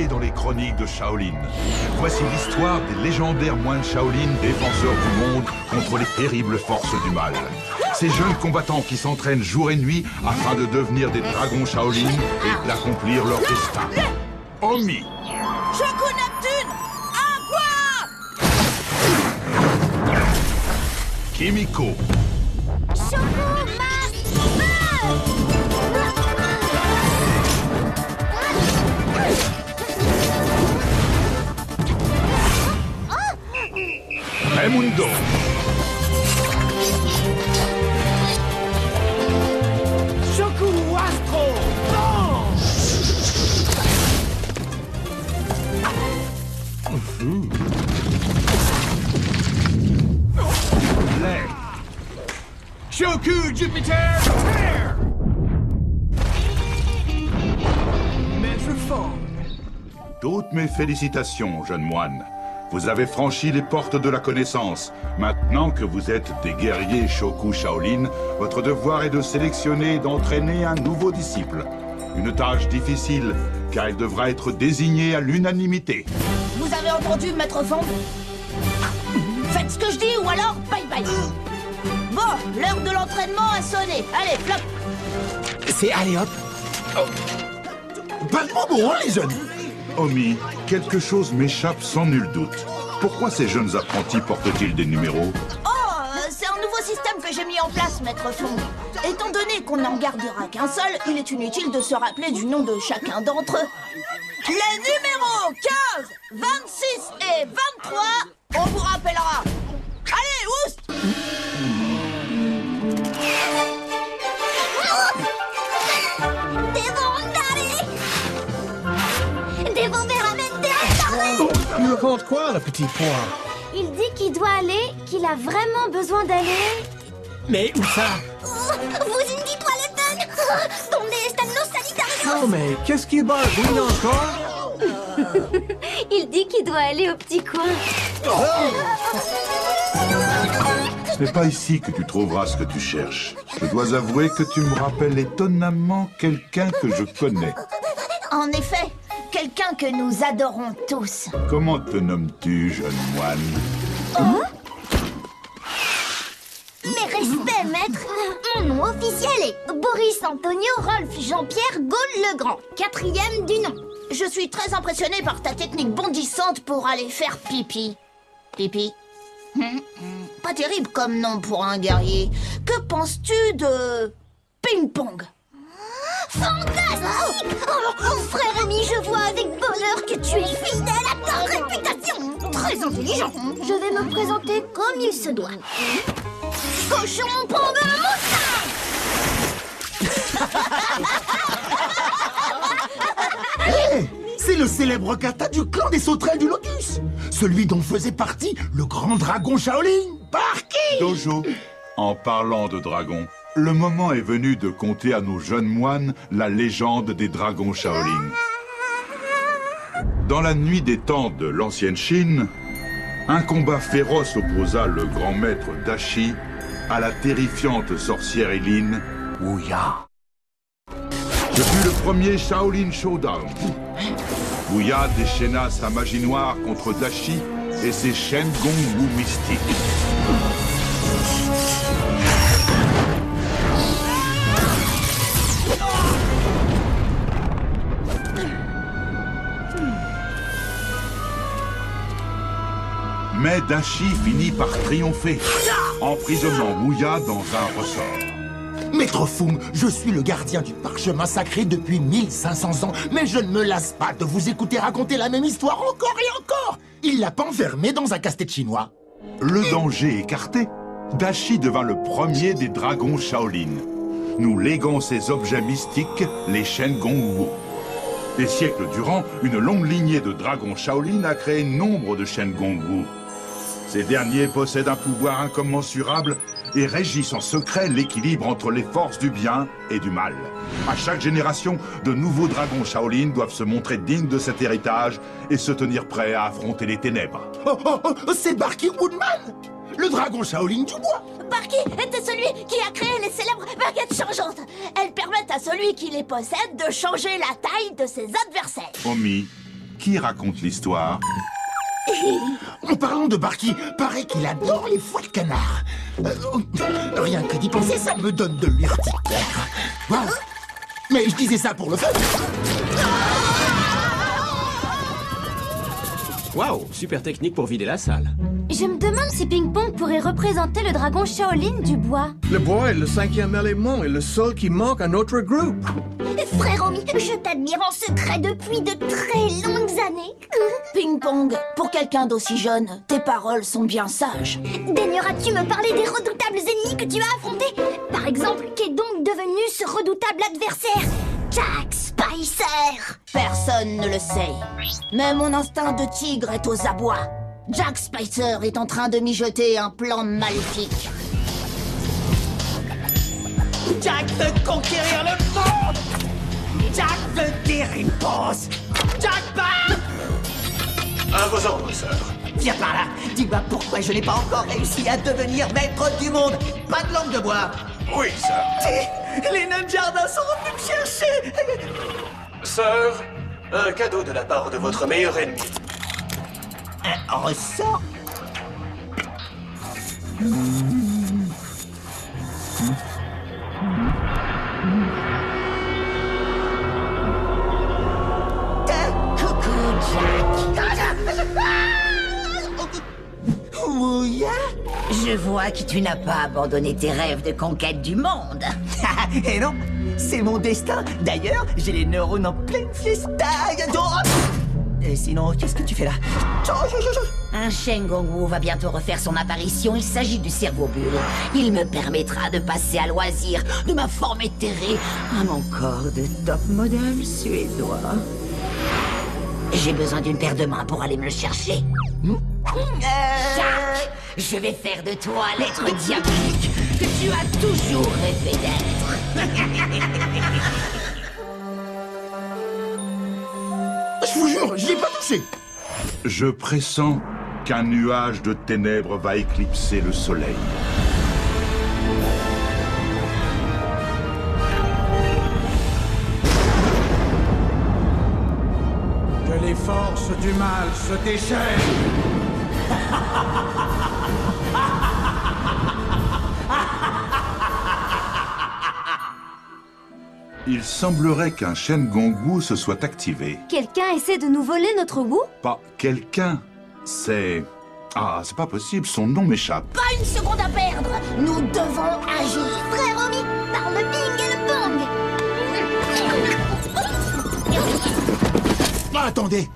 entrer dans les chroniques de Shaolin. Voici l'histoire des légendaires moines Shaolin, défenseurs du monde contre les terribles forces du mal. Ces jeunes combattants qui s'entraînent jour et nuit afin de devenir des dragons Shaolin et d'accomplir leur destin. Omi. Shoku Neptune, Aqua! Kimiko. Shoku Raimundo. Shoku Astro! Lei. Shoku Jupiter! Tear! Maître Fong. Toutes mes félicitations, jeune moine. Vous avez franchi les portes de la connaissance. Maintenant que vous êtes des guerriers Shoku Shaolin, votre devoir est de sélectionner et d'entraîner un nouveau disciple. Une tâche difficile, car il devra être désigné à l'unanimité. Vous avez entendu, Maître Fond? Faites ce que je dis ou alors bye bye. Bon, l'heure de l'entraînement a sonné. Allez, flop. C'est allez hop. Pas de moment, les jeunes. Omi, quelque chose m'échappe sans nul doute. Pourquoi ces jeunes apprentis portent-ils des numéros? C'est un nouveau système que j'ai mis en place, Maître Fond. Étant donné qu'on n'en gardera qu'un seul, il est inutile de se rappeler du nom de chacun d'entre eux. Les numéros 15, 26 et 23, on vous rappellera. Allez, oust! Il raconte quoi, le petit pois? Il dit qu'il doit aller, qu'il a vraiment besoin d'aller. Mais où ça? Vous indi toiletten! Donde están los sanitarios? Non, mais qu'est-ce qui baragouine encore? Il dit qu'il doit aller au petit coin. Ce n'est pas ici que tu trouveras ce que tu cherches. Je dois avouer que tu me rappelles étonnamment quelqu'un que je connais. En effet, quelqu'un que nous adorons tous. Comment te nommes-tu, jeune moine? Mes respects, maître. Mon nom officiel est Boris Antonio Rolf Jean-Pierre Gaulle le Grand, 4e du nom. Je suis très impressionné par ta technique bondissante pour aller faire pipi. Pipi? Pas terrible comme nom pour un guerrier. Que penses-tu de... ping-pong? Fantastique! Oh, frère ami, je vois avec bonheur que tu es fidèle à ta réputation. Très intelligent. Je vais me présenter comme il se doit. Cochon, prends un moussard! Hé, c'est le célèbre kata du clan des sauterelles du Lotus. Celui dont faisait partie le grand dragon Shaolin, Barky. Dojo, en parlant de dragons, le moment est venu de conter à nos jeunes moines la légende des dragons Shaolin. Dans la nuit des temps de l'ancienne Chine, un combat féroce opposa le grand maître Dashi à la terrifiante sorcière Eileen, Wuya. Ce fut le premier Shaolin Showdown. Wuya déchaîna sa magie noire contre Dashi et ses Shen Gong Wu mystiques. Mais Dashi finit par triompher, emprisonnant Wuya dans un ressort. Maître Fung, je suis le gardien du parchemin sacré depuis 1500 ans, mais je ne me lasse pas de vous écouter raconter la même histoire encore et encore. Il l'a pas enfermé dans un casse-tête chinois. Le danger écarté, Dashi devint le premier des dragons Shaolin. Nous léguons ces objets mystiques, les Shen Gong Wu. Des siècles durant, une longue lignée de dragons Shaolin a créé nombre de Shen Gong Wu. Ces derniers possèdent un pouvoir incommensurable et régissent en secret l'équilibre entre les forces du bien et du mal. À chaque génération, de nouveaux dragons Shaolin doivent se montrer dignes de cet héritage et se tenir prêts à affronter les ténèbres. C'est Barky Woodman, le dragon Shaolin du bois. Barky était celui qui a créé les célèbres baguettes changeantes. Elles permettent à celui qui les possède de changer la taille de ses adversaires. Omi, Barky raconte l'histoire. En parlant de Barky, paraît qu'il adore les foies de canard. Rien que d'y penser, ça me donne de l'urticaire. Wow. Mais je disais ça pour le fun. Waouh, super technique pour vider la salle. Je me demande si Ping Pong pourrait représenter le dragon Shaolin du bois. Le bois est le 5e élément et le seul qui manque à notre groupe. Frère Omi, je t'admire en secret depuis de très longues années. Ping Pong, pour quelqu'un d'aussi jeune, tes paroles sont bien sages. Daigneras-tu me parler des redoutables ennemis que tu as affrontés? Par exemple, qu'est donc devenu ce redoutable adversaire? Jack Spicer! Personne ne le sait. Mais mon instinct de tigre est aux abois. Jack Spicer est en train de mijoter un plan maléfique. Jack veut conquérir le monde. Jack veut des réponses. Jack bat. À vos ordres, sœur. Viens par là. Dis-moi pourquoi je n'ai pas encore réussi à devenir maître du monde. Pas de langue de bois. Oui, sœur. Les nains de jardin sont venus me chercher. Sœur, un cadeau de la part de votre meilleur ennemi. Un ressort. Coucou, Jack. Ouya, je vois que tu n'as pas abandonné tes rêves de conquête du monde. Et non, c'est mon destin. D'ailleurs, j'ai les neurones en pleine fiesta. Et sinon, qu'est-ce que tu fais là? Un Shen Gongwu va bientôt refaire son apparition. Il s'agit du cerveau bulle. Il me permettra de passer à loisir de ma forme éthérée à mon corps de top modèle suédois. J'ai besoin d'une paire de mains pour aller me le chercher. Jack, je vais faire de toi l'être diabolique que tu as toujours rêvé d'être. Je vous jure, je l'ai pas touché. Je pressens qu'un nuage de ténèbres va éclipser le soleil. Que les forces du mal se déchaînent. Il semblerait qu'un Shen Gongwu se soit activé. Quelqu'un essaie de nous voler notre Wu? Pas quelqu'un, c'est... Ah, c'est pas possible, son nom m'échappe. Pas une seconde à perdre. Nous devons agir. Frère Omi, par le ping et le pong. Ah, attendez.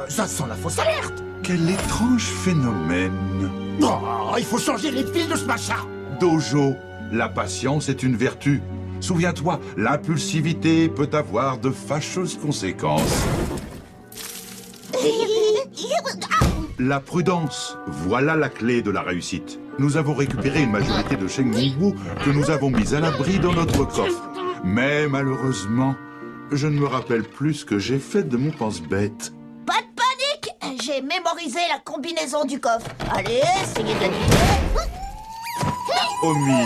Ça sent la fausse alerte. Quel étrange phénomène. Oh, il faut changer les fils de ce machin. Dojo, la patience est une vertu. Souviens-toi, l'impulsivité peut avoir de fâcheuses conséquences. La prudence, voilà la clé de la réussite. Nous avons récupéré une majorité de Shen Gongwu que nous avons mis à l'abri dans notre coffre. Mais malheureusement, je ne me rappelle plus ce que j'ai fait de mon pense-bête. Pas de panique. J'ai mémorisé la combinaison du coffre. Allez, essayez de l'animer. Omi,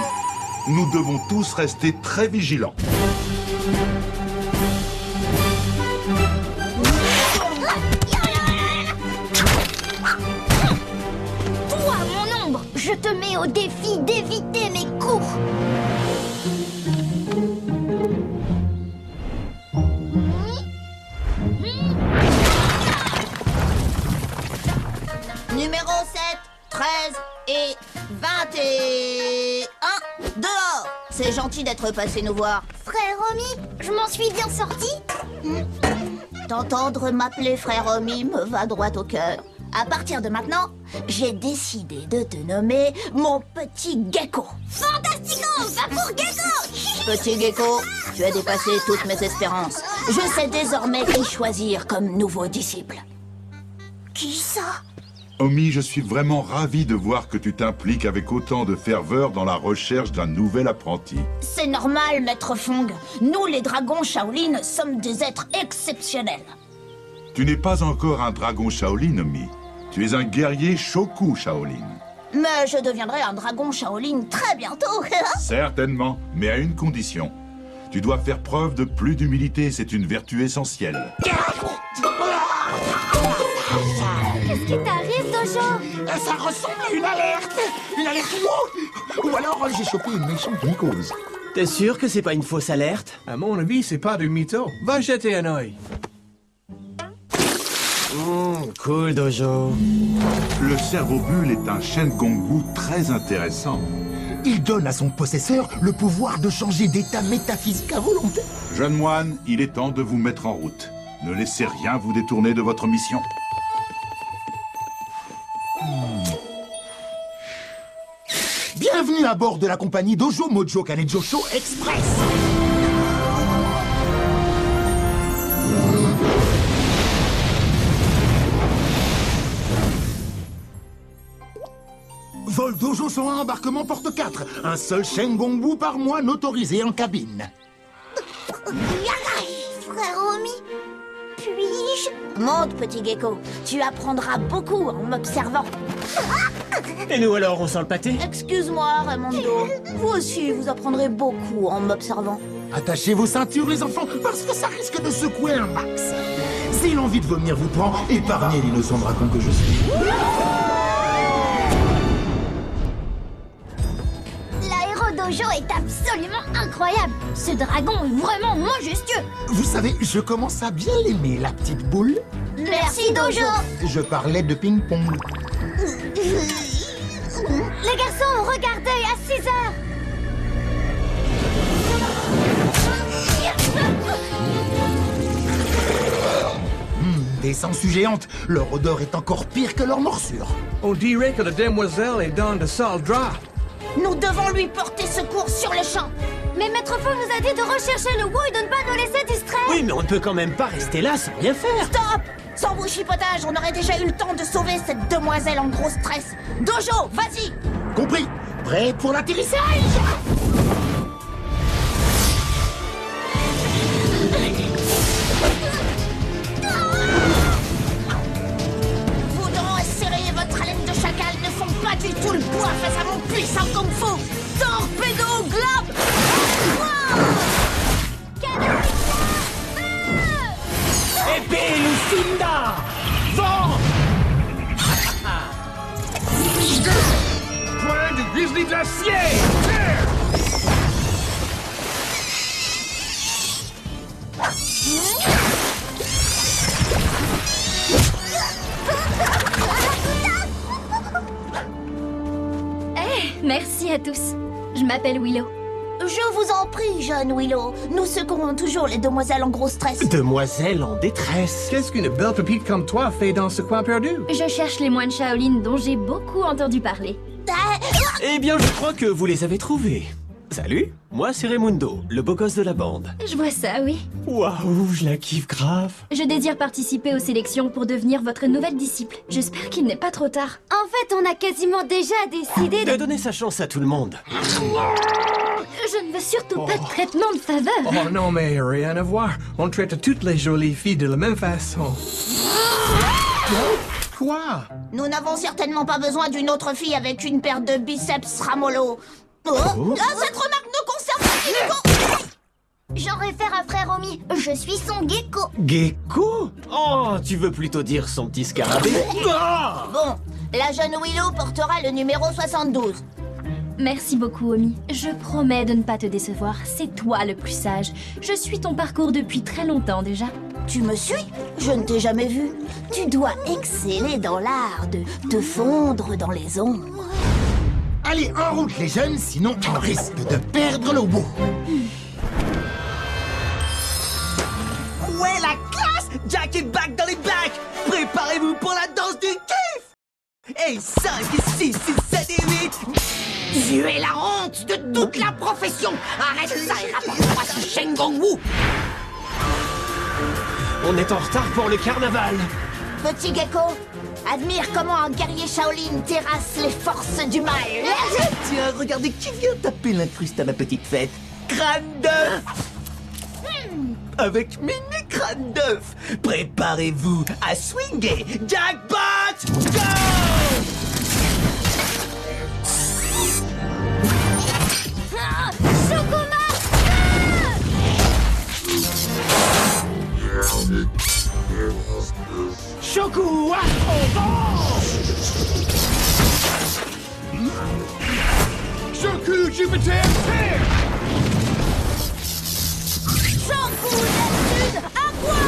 nous devons tous rester très vigilants. Toi, mon ombre, je te mets au défi d'éviter mes coups. Numéro 7, 13 et 21. Dehors. C'est gentil d'être passé nous voir. Frère Omi, je m'en suis bien sorti. T'entendre m'appeler frère Omi me va droit au cœur. À partir de maintenant, j'ai décidé de te nommer mon petit gecko. Fantastico, va pour Gecko. Petit gecko, tu as dépassé toutes mes espérances. Je sais désormais qui choisir comme nouveau disciple. Qui ça? Omi, je suis vraiment ravi de voir que tu t'impliques avec autant de ferveur dans la recherche d'un nouvel apprenti. C'est normal, maître Fong. Nous, les dragons Shaolin, sommes des êtres exceptionnels. Tu n'es pas encore un dragon Shaolin, Omi. Tu es un guerrier Shoku Shaolin. Mais je deviendrai un dragon Shaolin très bientôt. Certainement, mais à une condition. Tu dois faire preuve de plus d'humilité, c'est une vertu essentielle. Qu'est-ce qui t'arrive, Dojo? Ça ressemble à une alerte. Une alerte ou alors j'ai chopé une méchante mycose. T'es sûr que c'est pas une fausse alerte? À mon avis, c'est pas du mytho. Va jeter un œil. Cool, Dojo. Le cerveau-bulle est un Shen-Gong-Wu très intéressant. Il donne à son possesseur le pouvoir de changer d'état métaphysique à volonté. Jeune moine, il est temps de vous mettre en route. Ne laissez rien vous détourner de votre mission. Bienvenue à bord de la compagnie Dojo Mojo Kanejo Show Express. Vol Dojo 101, embarquement porte 4. Un seul Shen-Gong-Wu par mois n'autorisé en cabine. Frère Romy, puis-je? Monte, petit gecko. Tu apprendras beaucoup en m'observant. Et nous alors, on sent le pâté? Excuse-moi, Raymondo. Vous aussi, vous apprendrez beaucoup en m'observant. Attachez vos ceintures, les enfants, parce que ça risque de secouer un max. Si l'envie de vomir vous prend, épargnez l'innocent dragon que je suis. L'aérodojo est absolument incroyable. Ce dragon est vraiment majestueux. Vous savez, je commence à bien l'aimer, la petite boule. Merci, Dojo. Je parlais de ping-pong. Les garçons, regardez, à 6 heures. Des sangsues géantes. Leur odeur est encore pire que leur morsure. On dirait que la demoiselle est dans de sales draps. Nous devons lui porter secours sur le champ. Mais Maître Feu nous a dit de rechercher le Wu et de ne pas nous laisser distraire. Oui, mais on ne peut quand même pas rester là sans rien faire. Stop! Sans vos chipotages, on aurait déjà eu le temps de sauver cette demoiselle en gros stress. Dojo, vas-y! Compris. Prêt pour l'atterrissage? Vos dents serrées et votre haleine de chacal ne font pas du tout le poids face à mon puissant kung-fu. Torpedo globe! Épée Lucinda! Vent! Point du grizzly glacier! Merci à tous. Je m'appelle Willow. Je vous en prie, jeune Willow. Nous secourons toujours les demoiselles en gros stress. Demoiselle en détresse. Qu'est-ce qu'une belle pépite comme toi fait dans ce coin perdu? Je cherche les moines Shaolin dont j'ai beaucoup entendu parler. Eh bien, je crois que vous les avez trouvés. Salut, moi c'est Raymundo, le beau gosse de la bande. Je vois ça, oui. Waouh, je la kiffe grave. Je désire participer aux sélections pour devenir votre nouvelle disciple. J'espère qu'il n'est pas trop tard. En fait, on a quasiment déjà décidé De donner sa chance à tout le monde. Je ne veux surtout pas de traitement de faveur. Oh non, mais rien à voir. On traite toutes les jolies filles de la même façon. Quoi? Nous n'avons certainement pas besoin d'une autre fille avec une paire de biceps ramollo. Oh. Cette remarque ne concerne pas Gecko. J'en réfère à frère Romy. Je suis son gecko. Gecko? Oh, tu veux plutôt dire son petit scarabée? Bon, la jeune Willow portera le numéro 72. Merci beaucoup, Omi. Je promets de ne pas te décevoir. C'est toi le plus sage. Je suis ton parcours depuis très longtemps déjà. Tu me suis? Je ne t'ai jamais vu. Tu dois exceller dans l'art de te fondre dans les ombres. Allez, en route les jeunes, sinon on risque de perdre le Wu. Ouais, la classe! Jack est back dans les bacs! Préparez-vous pour la danse du kiff! Et 5, 6, 7 et 8... Tu es la honte de toute la profession. Arrête ça et rapporte-moi ce Shen-Gong-Wu. On est en retard pour le carnaval. Petit gecko, admire comment un guerrier Shaolin terrasse les forces du mal. Tiens, regardez qui vient taper l'incruste à ma petite fête. Crâne d'œuf. Avec mini crâne d'œuf. Préparez-vous à swinguer. Jackpot, go! Shoku Ascendant! Shoku Jupiter Terre! Shoku Neptune Aqua!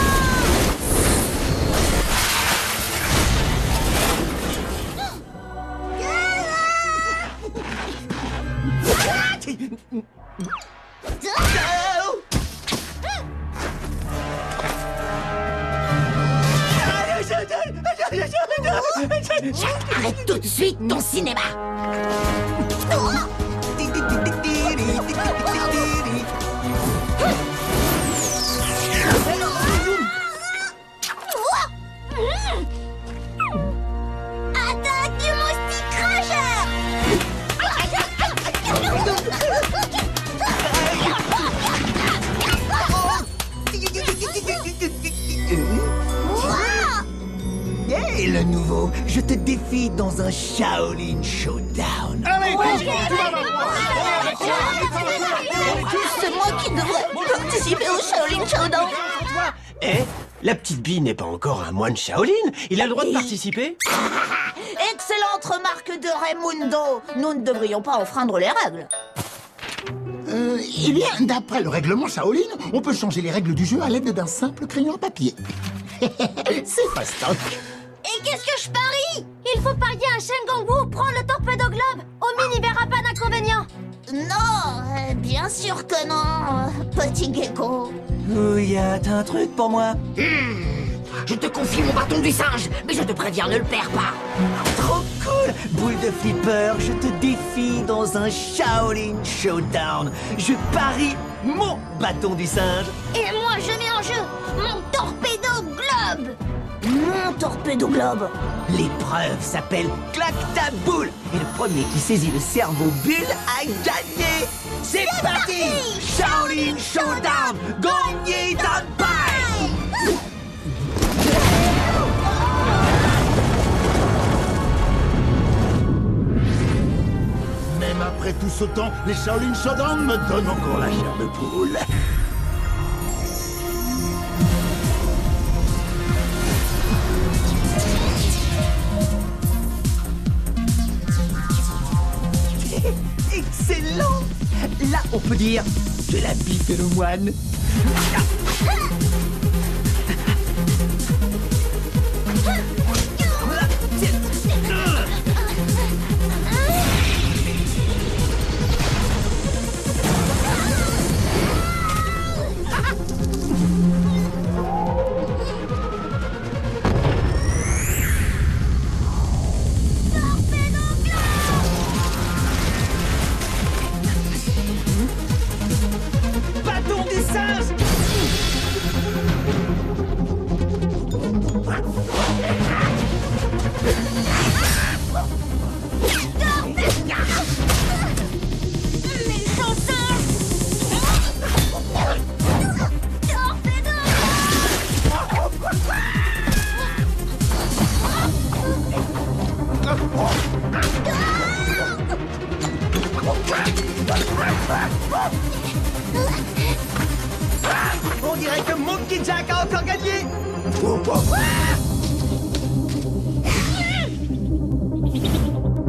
Arrête tout de suite ton cinéma. Attaque du moustique rageur! Hey, le nouveau, je te défie dans un Shaolin Showdown. Allez, C'est moi qui devrais participer au Shaolin Showdown. Eh, la petite bille n'est pas encore un moine Shaolin. Il a le droit de participer. Excellente remarque de Raimundo. Nous ne devrions pas enfreindre les règles. Eh bien, d'après le règlement Shaolin, on peut changer les règles du jeu à l'aide d'un simple crayon à papier. C'est fastoc. Et qu'est-ce que je parie? Il faut parier à Shengongu prendre le torpedo globe. Omi n'y verra pas d'inconvénient. Non, bien sûr que non, petit gecko. Ouya, t'as un truc pour moi? Je te confie mon bâton du singe, mais je te préviens, ne le perds pas. Trop cool! Boule de flipper, je te défie dans un Shaolin Showdown. Je parie mon bâton du singe. Et moi, je mets en jeu mon torpedo globe. Mon torpedo globe. L'épreuve s'appelle Claque ta boule. Et le premier qui saisit le cerveau bulle a gagné. C'est parti! Shaolin Showdown! Gagné d'un bail! Même après tout ce temps, les Shaolin Showdown me donnent encore la chair de poule. Excellent! Là, on peut dire de la bite de le moine. Bâton des singes! Méchant singe! Torpedo! On dirait que Monkey Jack a encore gagné!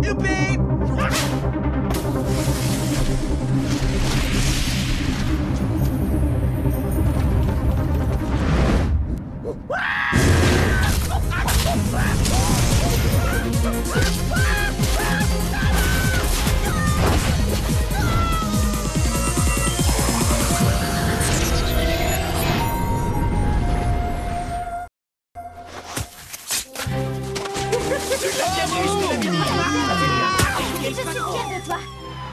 Youpi! Je suis fière de toi.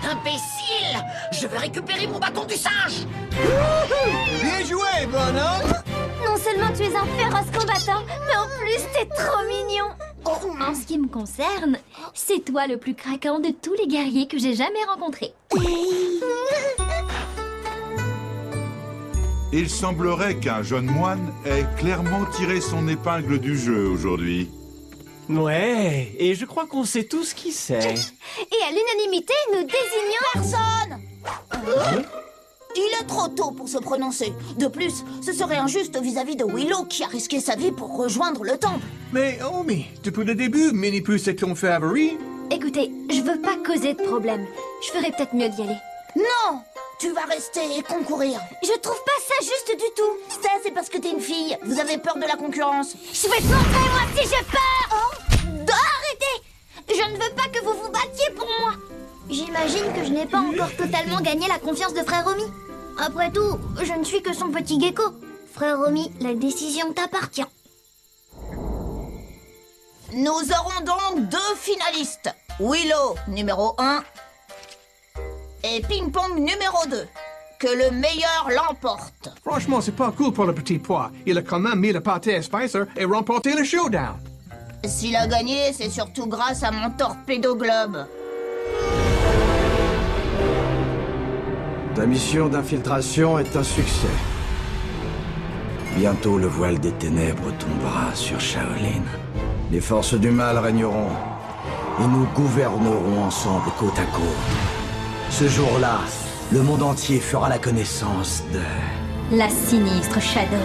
Imbécile! Je veux récupérer mon bâton du singe! Bien joué, bonhomme! Non seulement tu es un féroce combattant, mais en plus t'es trop mignon. En ce qui me concerne, c'est toi le plus craquant de tous les guerriers que j'ai jamais rencontrés. Il semblerait qu'un jeune moine ait clairement tiré son épingle du jeu aujourd'hui. Ouais, et je crois qu'on sait tous qui c'est. Et à l'unanimité, nous désignons... Personne. Il est trop tôt pour se prononcer. De plus, ce serait injuste vis-à-vis de Willow qui a risqué sa vie pour rejoindre le temple. Mais, Omi, depuis le début, Mini-Puce est ton favori. Écoutez, je veux pas causer de problème. Je ferais peut-être mieux d'y aller. Non! Tu vas rester et concourir. Je trouve pas ça juste du tout. Ça, c'est parce que t'es une fille. Vous avez peur de la concurrence. Je vais te montrer, moi, si j'ai peur. Oh, arrêtez! Je ne veux pas que vous vous battiez pour moi. J'imagine que je n'ai pas encore totalement gagné la confiance de Frère Romy. Après tout, je ne suis que son petit gecko. Frère Romy, la décision t'appartient. Nous aurons donc 2 finalistes. Willow, numéro 1. Et Ping Pong, numéro 2. Que le meilleur l'emporte. Franchement, c'est pas cool pour le petit pois. Il a quand même mis le pâté à Spicer et remporté le showdown. S'il a gagné, c'est surtout grâce à mon torpedo globe. Ta mission d'infiltration est un succès. Bientôt, le voile des ténèbres tombera sur Shaolin. Les forces du mal régneront, et nous gouvernerons ensemble côte à côte. Ce jour-là, le monde entier fera la connaissance de... La sinistre Shadow.